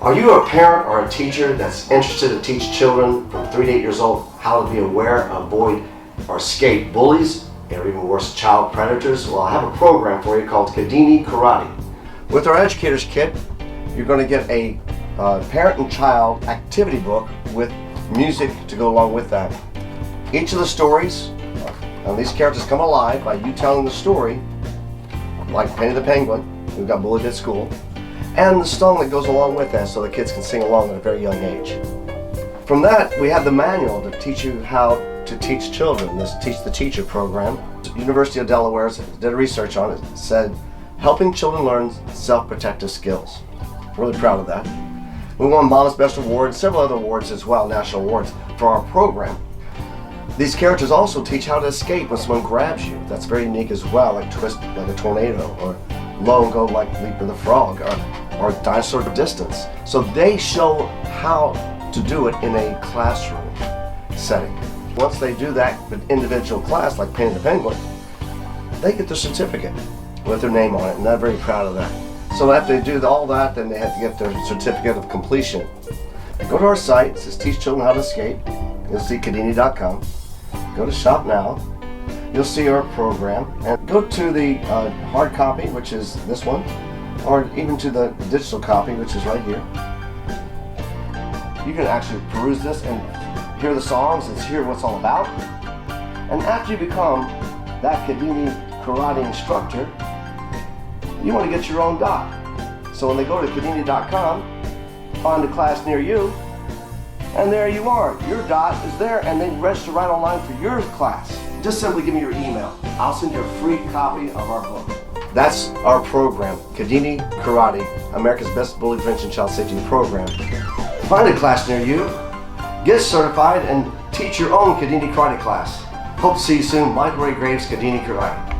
Are you a parent or a teacher that's interested to teach children from 3 to 8 years old how to be aware, avoid, or escape bullies, or even worse, child predators? Well, I have a program for you called Kidini Karate. With our Educator's Kit, you're going to get a parent and child activity book with music to go along with that. Each of the stories, these characters come alive by you telling the story, like Penny the Penguin, who got bullied at school, and the song that goes along with that so the kids can sing along at a very young age. From that, we have the manual to teach you how to teach children, this Teach the Teacher program. The University of Delaware did research on it. It said, helping children learn self-protective skills. Really proud of that. We won Mama's Best Award and several other awards as well, national awards, for our program. These characters also teach how to escape when someone grabs you. That's very unique as well, like twist like a tornado, or low and go like Leap of the Frog, or dinosaur distance. So they show how to do it in a classroom setting. Once they do that with individual class, like Penny the Penguin, they get their certificate with their name on it, and they're very proud of that. So after they do all that, then they have to get their certificate of completion. Go to our site, it says Teach Children How to Escape. You'll see Kidini.com. Go to Shop Now. You'll see our program, and go to the hard copy, which is this one, or even to the digital copy, which is right here. You can actually peruse this and hear the songs and hear what it's all about. And after you become that Kidini Karate instructor, you want to get your own dot. So when they go to Kidini.com, find a class near you, and there you are. Your dot is there, and they register right online for your class. Just simply give me your email. I'll send you a free copy of our book. That's our program, Kidini Karate, America's Best Bully Prevention Child Safety Program. Find a class near you, get certified, and teach your own Kidini Karate class. Hope to see you soon. Michael Ray Graves, Kidini Karate.